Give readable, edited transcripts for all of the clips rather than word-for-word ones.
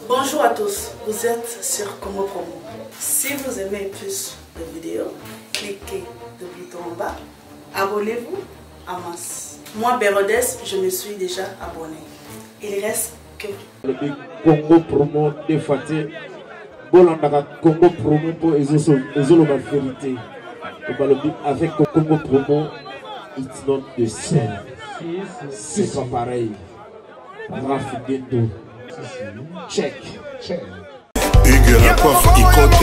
Bonjour à tous, vous êtes sur Congo Promo. Si vous aimez plus de vidéos, cliquez le bouton en bas, abonnez-vous à masse. Moi, Bérodès, je me suis déjà abonné. Il reste que le Congo Promo de Fatih, Bolanda Congo Promo pour la vérité. Avec Congo Promo, it's not the same. C'est pas pareil. Rafiquendo. Check. Hugues la coiffe Ikote.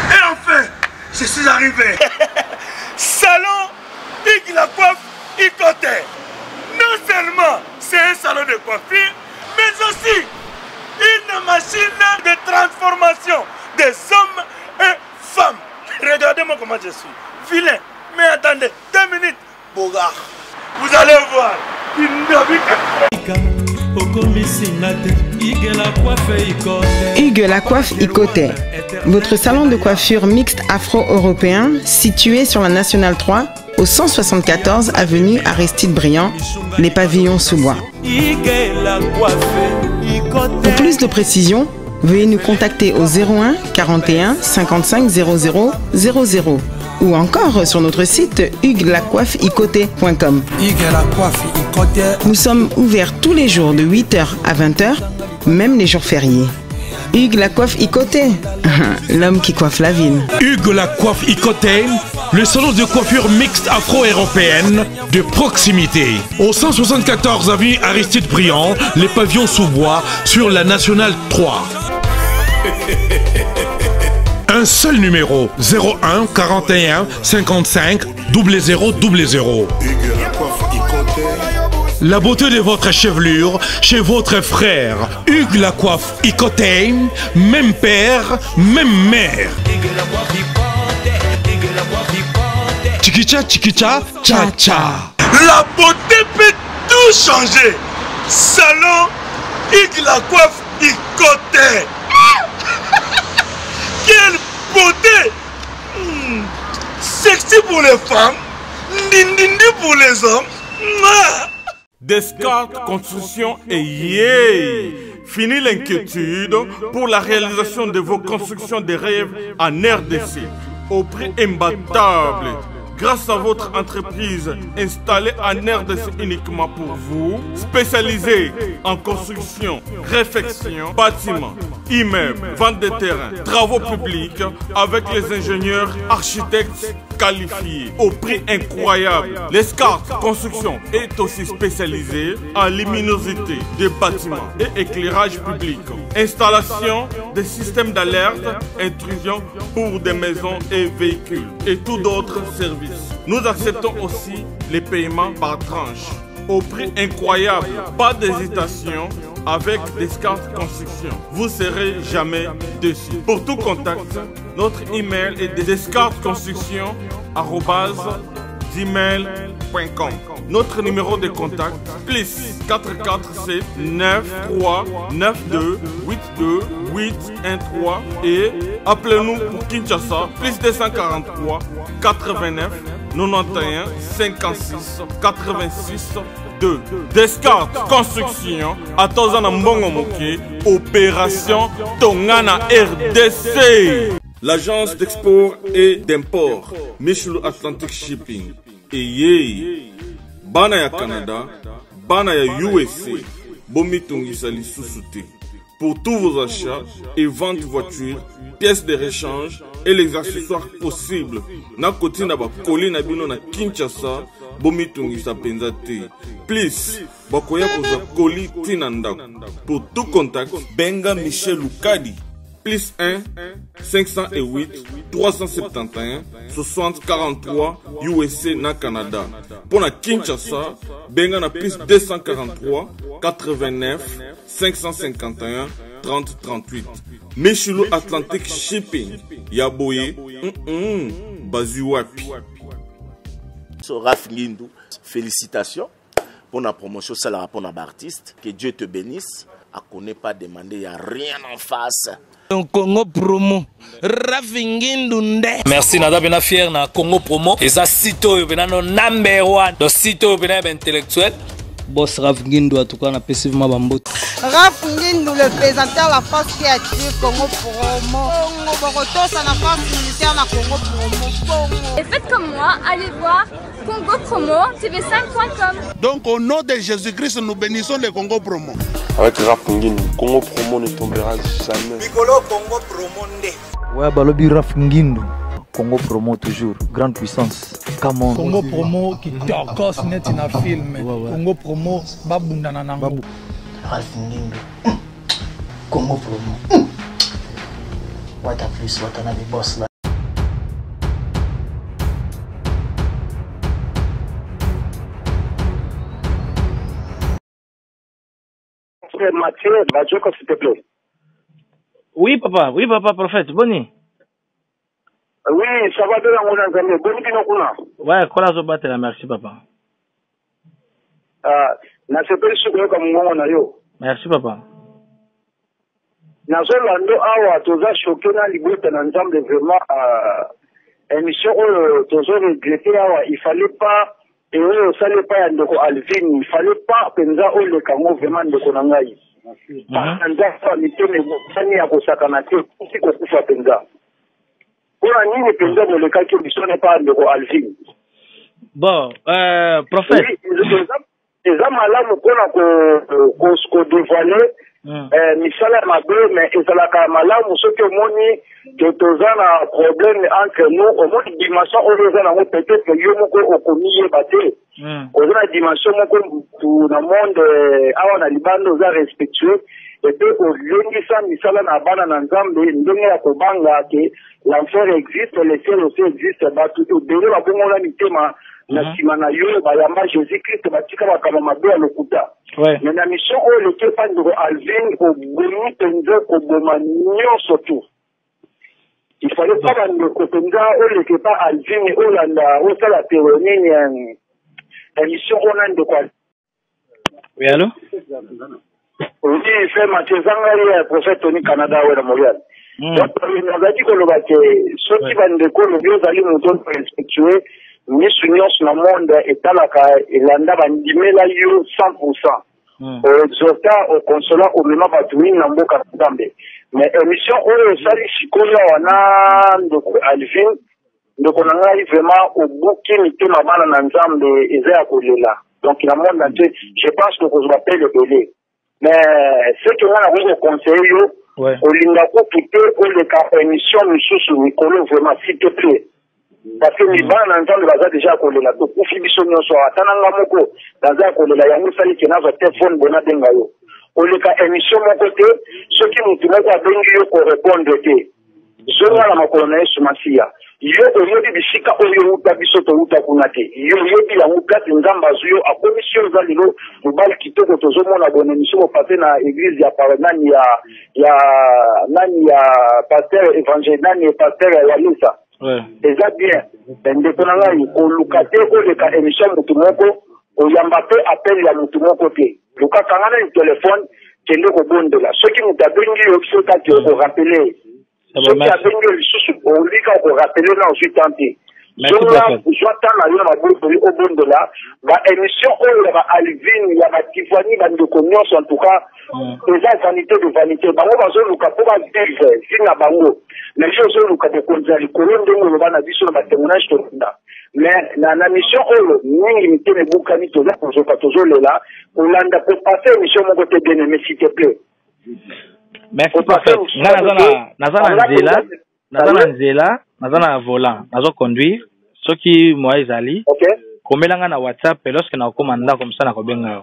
Et enfin, je suis arrivé. Salon Hugues la coiffe Ikote. Non seulement c'est un salon de coiffure, mais aussi une machine de transformation des hommes et femmes. Regardez-moi comment je suis. Vilain. Mais attendez, 2 minutes. Bogart. Vous allez voir. Hugues la coiffe Ikote, votre salon de coiffure mixte afro-européen situé sur la Nationale 3 au 174 avenue Aristide Briand, les pavillons sous bois. Pour plus de précisions, veuillez nous contacter au 01 41 55 00 00 ou encore sur notre site huguelacoiffeikote.com. Nous sommes ouverts tous les jours de 8h à 20h, même les jours fériés. Hugues la coiffe Ikote, l'homme qui coiffe la ville. Hugues la coiffe Ikote, le salon de coiffure mixte afro-européenne de proximité. Au 174 avenue Aristide Briand, les pavillons sous bois sur la Nationale 3. Un seul numéro, 01 41 55 00 00. La beauté de votre chevelure chez votre frère. Hugues la coiffe Ikote, même père, même mère. Chikicha, chikicha, cha cha. La beauté peut tout changer. Salon Hugues la coiffe Ikote. Quelle beauté! Sexy pour les femmes, ndindindi pour les hommes. Descartes Construction et yeah! Fini l'inquiétude pour la réalisation de vos constructions de rêves en RDC au prix imbattable. Grâce à votre entreprise installée en RDC uniquement pour vous, spécialisée en construction, réfection, bâtiments, immeubles, vente de terrains, travaux publics, avec les ingénieurs architectes qualifiés au prix incroyable. L'escarpe Construction est aussi spécialisée en luminosité des bâtiments et éclairage public, installation des systèmes d'alerte, intrusion pour des maisons et véhicules et tout d'autres services. Nous acceptons aussi les paiements par tranche au prix incroyable. Pas d'hésitation avec Descartes Construction. Vous serez jamais déçus. Pour tout contact, notre email est descartesconstruction@gmail.com. Notre numéro de contact plus 447 93 92 82 813 et appelez-nous pour Kinshasa plus 243 89 91 56 86 2. Descartes Construction à Tozana Mbongo Moké, opération Tongana RDC. L'agence d'export et d'import Michel Atlantic Shipping et Yei Bana ya Canada, Bana ya USA, Bomitungisa Lissusute. Pour tous vos achats et ventes de voitures, pièces de rechange et les accessoires possibles. Na koti na ba koli na bino na Kinshasa, Bomitungisa Penzate. Please, bakoya koza koli tinanda. Pour tout contact, Benga Michel Lukadi. Plus 1 508 371 60 43 USA na Canada. Pour la Kinshasa, Benga na plus 243 89 551 30 38. Michelo Atlantic Shipping. Yaboye. Bazuapi. Raph Lindou, félicitations pour la promotion, c'est la rapport d'artiste. Que Dieu te bénisse. À connaît pas demander, il n'y a rien en face. Congo Promo. Merci nada bena fier na Congo Promo. Et ça site no number 1. Donc site bena intellectuel. Boss Raf Ngindu en tout cas, on a passivement Bambote. Raf Ngindu, le présentateur la force créative Congo Promo. Boroto, ça la force militaire na Congo Promo. Et faites comme moi, allez voir Congo Promo, tv5.com. Donc au nom de Jésus-Christ, nous bénissons le Congo Promo. Avec Raf Ngindu, Congo Promo ne tombera jamais. Bigolo Congo Promo nde. Ouais, Balobi Raf Ngindu. Congo Promo toujours, grande puissance. Come Congo Promo qui torcos net in a film. Congo Promo, babunda nanango. Raf Ngindu. Congo Promo. What a plus, what a nabi boss là. Mathieu, Bajoko, s'il te plaît. Oui, papa, prophète, Boni. Oui, ça va bien, mon ami. Boni, Kinokuna. Ouais, quoi la zobattre là, merci, papa. Na sepeli suko comme moi, na yo. Merci, papa. Na zolando awa, toza choqué na libota na nzambe vraiment, émission, tozo regretté awa, il fallait pas, et eux, ça n'est pas Ndeko Alvin, il fallait pas penza au le kango vraiment Ndeko Nangai. Penza famille ne bosani ya kosakana te si kokufa penza. Ora nini penza mo le kaki biso n'est pas Ndeko Alvin. Bon, prophète. Eza malamu kona ko dévoiler misala mabe mais ezalaka malamu soki omoni que toza na problème entre nous omoni dimension oyo eza nango peut-être yo moko okomi yeba te oza na dimension moko na monde awa na libanda oza respectueux epe olengisa misala na bana na nzambe ndenge ya kobanga ke l'enfer existe le ciel aussi existe bato ebele babongola mitema na nsima na yo bayamba Jésus-Christ batika bakama mabe ya lokuta mais na mission oyo leke pa Ndeko Alvin obomi mpenza koboma nyonso tu il fallait pas bandeko mpenza oyo leke pa Alvin olanda osala teronini émission ona Ndeko Alvin. Oui, allô? Oui, c'est Mathieu Zangari, prophète Tony Canada oyo na Montréal. Donc nazali koloba ke soki bandeko lobi ozali moto respectueux misu nyonso na monde etalaka elanda bandimela yo 100%. Exhorta okonsola omema bato mingi na mboka nzambe mais émission oyo esali sikoyo wana Ndeko Alvin ndeko na ngai vraiment obuki mitema bana na nzambe eza ya kolela donc na monde entier je pense que kozwa pe lebele mais ce que wana kozo conseiller yo olinga kokite oleka émission misusu mikolo vraiment s'il te plaît parce que libana na nzambe baza deja kolela tokufi biso nyonso atananga moko baza kolela yango sali ke nazwa telefone bona benga yo oleka émission moko te soki mutu moko abengi yo korépondre te zonga na makolo na Yesu Masiya yo oyebi bisika oyo uta biso touta kuna te yo oyebi yango kati nzambe azwi yo akomisi yo eza lelo mobali kitoko tozomona bona émission mopase na église ya nani ya pasteur évangile nani pasteur ya Lisa. Eza bien ndeko na ngai koluka te oleka émission mutu moko oyamba pe appel ya mutu moko te luka kangana ni telefone kende kobondela soki mutu abengi yo biso kati okorapele soki abengi yo lisusu olika okorapele na ozwi tante zonga ozwa ta na yo na mabokoli obondela baémission oyo ya baalvin ya batifani bandeko nyonso en tout cas eza vanité de vanité bango bazoluka mpo bavivre vi na bango mais je ozoluka bokonzi ya likolo ndenge oloba na biso na batémoignage tolanda mais na mission oyo mingi mitema ebukani toza kozoka tozolela kolanda kopase émission moko te bien aimé s'il te plaît. Merci prophète. Naza na volant nazo conduire soki moi ezali komelanga na WhatsApp et lorsque na komanda comme ça na kobenga yo.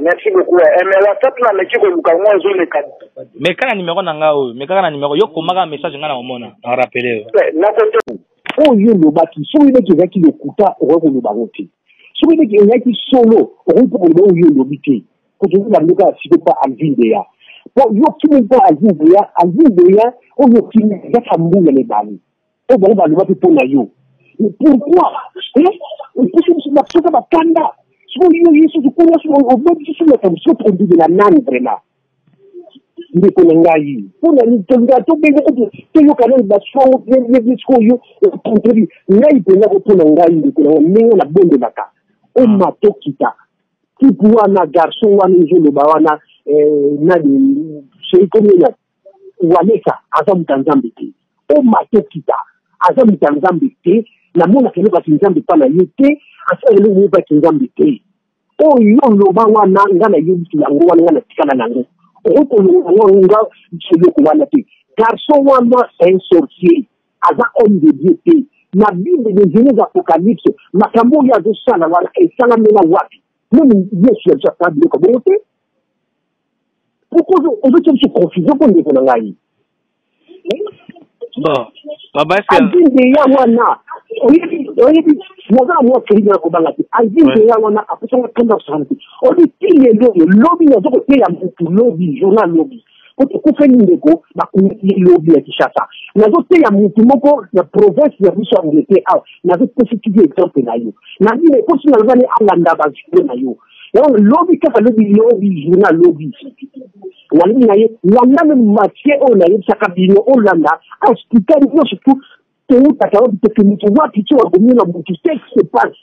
Merci beaucoup. Mais WhatsApp na meki ko lukango zo le kat. Mais kana numéro na nga o, mais kana na numéro yo komaka message nga na omona na rappeler. Na kote oyo lobaki soki ne kezaki lokuta oko loba ngoti. Soki ne kezaki solo oko ko loba oyo lobite. Ko to la loka si pas Alvin Deya. Bon yo kimi pas Alvin Deya oyo kimi ya tambula le bali. O ba ba loba pe na yo. Pourquoi? On peut se mettre sur la tanda. Soki yo yesu ko yesu o ba yesu le tam so tombi de la nane vraiment. Ndeko na ngai pona ni tonga to bengo ko to yo kana ba so ye ko yo tontori ngai pona ko pona ngai ndeko na mengo na bonde baka o mato kita type wana garçon wana ezoloba wana nani seikomi waleka aza mutanzambe te o mato kita aza mutanzambe te namona kele bati nzambe pa na ye te asala eloko bati nzambe te oyo loba wana nga na yebisi yango wana nga na tikala nango okolonga nga seloko wana te garçon wana c'est un sorcier aza homme de Dieu te na bible de Genèse Apocalypse makambo oyo azosala wana esalamela wapi meme yesu alisaka biloko bongo te pourquoi ozotia biso confusion po ndeko na ngai azinde ya wana oyebi nazala mwa kredi na kobanga te azinde ya wana apesanga kanda kosakana te obi tilelo lobi nazokoteya mutu lobi journal lobi okufeni ndeko bakumiye lobi ya Kinshasa nazoteya mutu moko na province ya biso ya Angleterre awa nazopesitidi exemple na yo nabine ekosi nazani alanda bazikule na yo yango lobi kaka lobi journal lobi nalibi na ye landa meme matie oyo nayebisaka bino olanda explika nyonso tu toutaka obi teke mutu wapi ti wakomi na mutu ce qui se passe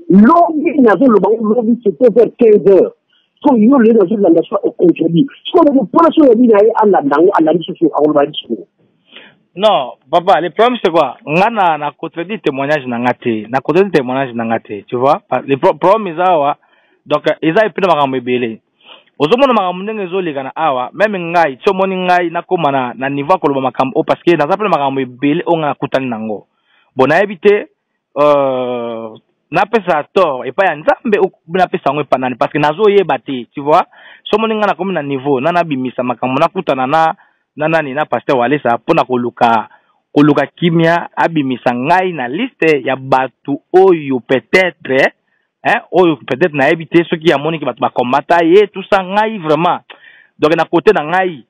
lobi nazoloba lobi c'était vers 15 heures so yo lelo nazolanda so ocontredit sikoyo mpona so yabi na ye alanda yango alandi soso akoloba discours. Non, papa, le problème c'est quoi? Ngana na contredit témoignage na ngate, na contredit témoignage na ngate, tu vois? Le problème is awa, donc eza epina makambo ebele. Ozomona makambo ndenge ezoleka na awa, même ngai, tso moni ngai nakoma na niveau koloba makambo parce que naza pena makambo ebele onga kutani nango. Bona ebite na pesa tort et pas ya nzambe na pesa ngo epanani parce que nazo yeba te, tu vois? So moni ngana komi na niveau, nana bimisa makambo nakutana na nani na pasteur Walesa pona koluka kimia abimisa ngai na liste ya batu oyo peut-être oyo peut-être na éviter ceux qui amoni ki batu ba combattre et tout ça ngai vraiment donc na côté na ngai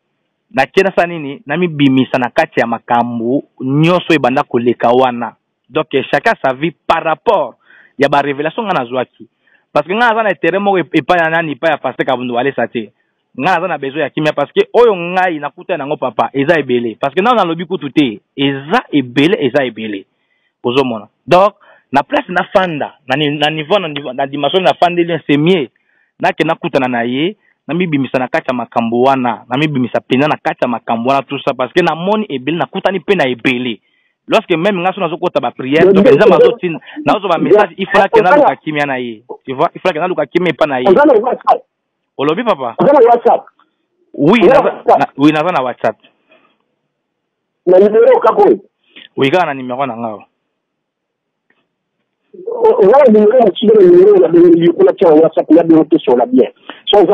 na kena sanini na mi bimisa na kati ya makambo nyoso ebanda koleka wana donc chacun sa vie par rapport ya ba révélation nga nazwaki parce que nga na terrain moko epa ya nani pa ya pasteur Kabundu Walesa te nga na besoin ya kimia parce que oyo ngai nakuta nango papa eza ebele parce que na lobi kutu te eza ebele ozomona donc na place na fanda na niveau na dimension na fanda ile c'est mieux na ke nakuta na ye na mibimisa na kati ya makambo wana na mibimisa pena na kati ya makambo wana tout ça parce que na moni ebele nakuta ni pena ebele lorsque même nga so nazokota ba prière donc eza mazotina na ozo ba message il faut que na luka kimia na ye tu vois il faut que na luka kimia pa na ye. Olobi papa? WhatsApp. Oui, naza na WhatsApp. Na numéro kako? Oui, na numéro na ngao. Ngao numéro na chile numéro na numéro kuna cha WhatsApp ya bien sur la bien. Sans ça,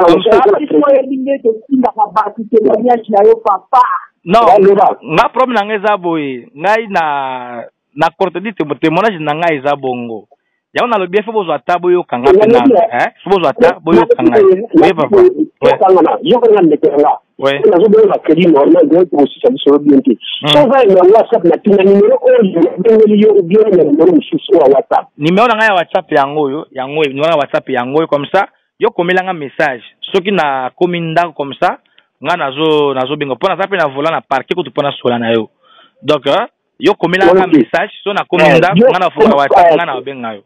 il faut éliminer de singa papa qui témoignage na yo papa. Non, nga problème na ngeza boy, ngai na contredit témoignage na ngai za bongo. Yao na lobi fo zo tabo yo kanga pena fo zo tabo yo kanga oui papa yo kanga ndekela ouais na zo bela kedi normal go ko si sabi so bien ti so va na WhatsApp na tina numéro yo bien na numéro sur WhatsApp numéro na ya WhatsApp yango numéro na WhatsApp yango comme ça yo komelanga message soki na kominda comme ça nga nazo bingo pona zape na vola na parquet ko tu pona sola na yo donc yo komela ka message so na kominda ngana fuka WhatsApp ngana obenga yo.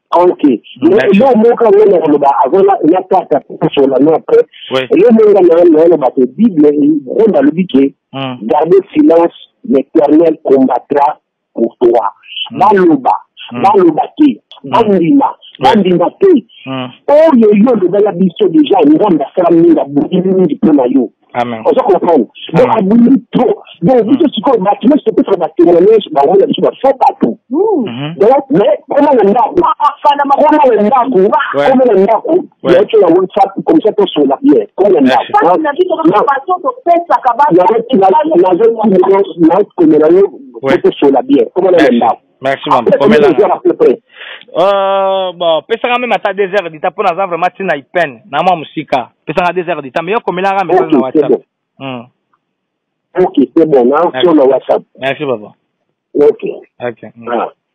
OK. Lo moka ngena loba azola ya kata sur la no après. Lo monga na ba Bible ronda le biké. Gardez silence, l'Éternel combattra pour toi. Baloba ki. Bandima te. Oh yo de la biso déjà ngamba sala minga bukini pona yo. Amen. On se comprend. Donc, à bout trop. Donc, vous êtes sûr que maintenant, c'est peut-être ma témoignage, bah, on a dit, faut pas tout. Donc, mais, comment on a, la WhatsApp, comme ça, pour sur la bière. Comment on a, merci maman. Bon, pesa même à 2 heures d'ita pour naza vraiment tina ipen na mwa musika. Pesa 2 heures d'ita mais yo komela ga message na WhatsApp. OK, c'est bon, na sur le WhatsApp. Merci papa. OK.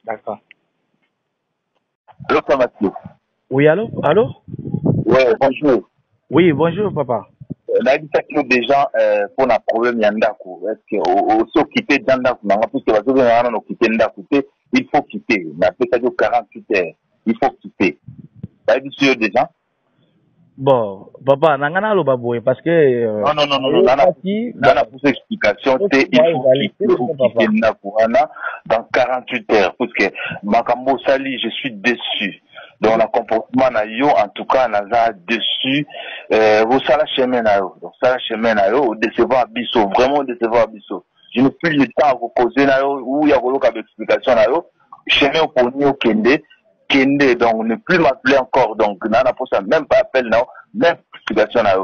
D'accord. Allô Mathieu. Oui, allô? Ouais, bonjour. Oui, bonjour papa. La question déjà pour un problème yandako. Est-ce que au quitter ndako na puisque bazo na no quitter ndako te il faut quitter. Mais après, ça dure 48 heures. Il faut quitter. Ça veut dire déjà? Bon, papa, nangana lo baboy parce que non, nana pour explication, il faut quitter Napourana dans 48 heures parce que Makambo Sali, je suis déçu. Donc le comportement na yo en tout cas naza déçu. Vous ça la chemin na yo, donc ça la chemin na yo décevoir biso, vraiment décevoir biso. Je n'ai plus le temps à vous causer na yo ou ya koloka explication na yo. Chemin pour nous Kende, donc ne plus m'appeler encore, donc nana pour ça même pas appel non, même explication là.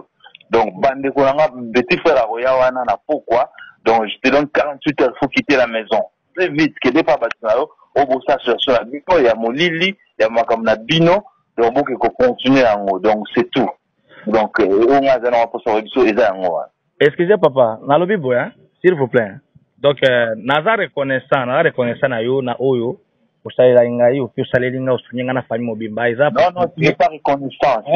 Donc bande konanga petit frère Royawana na pourquoi? Donc je te donne 48 heures, faut quitter la maison. Très vite que des pas bâtiment au bossa sur la bino, il y a mon Lili, il y a ma comme na bino, donc faut que continuer en haut. Donc c'est tout. Donc on a un pour ça excusez papa, na lobi boya, s'il vous plaît. Donc naza reconnaissant na yo na oyo. Non, tu n'es pas reconnaissant. Tu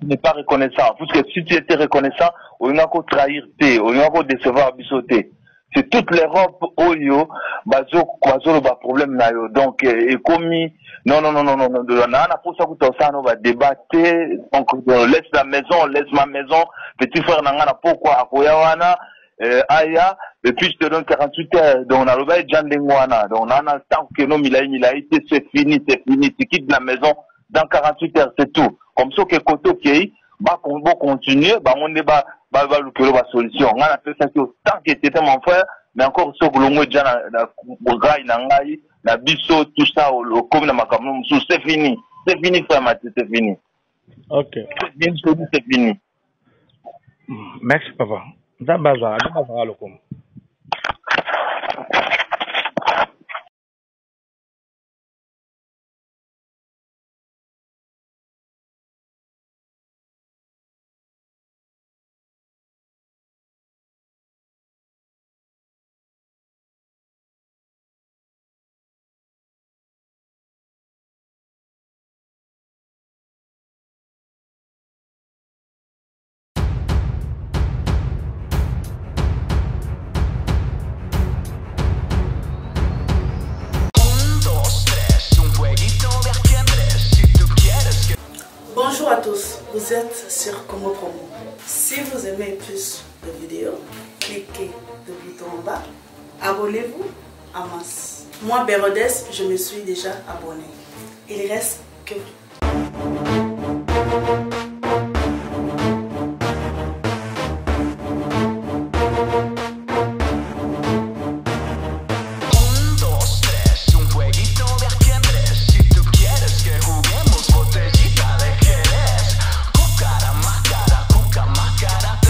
n'es pas reconnaissant. Parce que si tu étais reconnaissant, on n'a qu'à trahir, on n'a qu'à décevoir, bisoter. C'est toute l'Europe, Oyo, bazo, problème na yo. Donc, et commis, non, on a pour ça que on va débattre. Donc, laisse la maison, laisse ma maison. Petit frère, n'a pourquoi, à Koyawana, Aya, et puis je te donne 48 heures, donc on a le bail Djandengwana, donc on a le temps que nous, c'est fini, tu quittes la maison dans 48 heures, c'est tout. Comme ça que Koto Kei, va continuer, on est la solution. On a fait ça tant que c'était mon frère, mais encore ce que l'on déjà na biso, tout ça, comme na makamou, c'est fini, frère Mathieu, c'est fini. Ok. C'est fini. Merci, papa. Zabaza, lokum. Bonjour à tous, vous êtes sur Congo Promo. Si vous aimez plus de vidéos, cliquez le bouton en bas, abonnez-vous en masse. Moi, Bérodès, je me suis déjà abonné. Il reste que vous.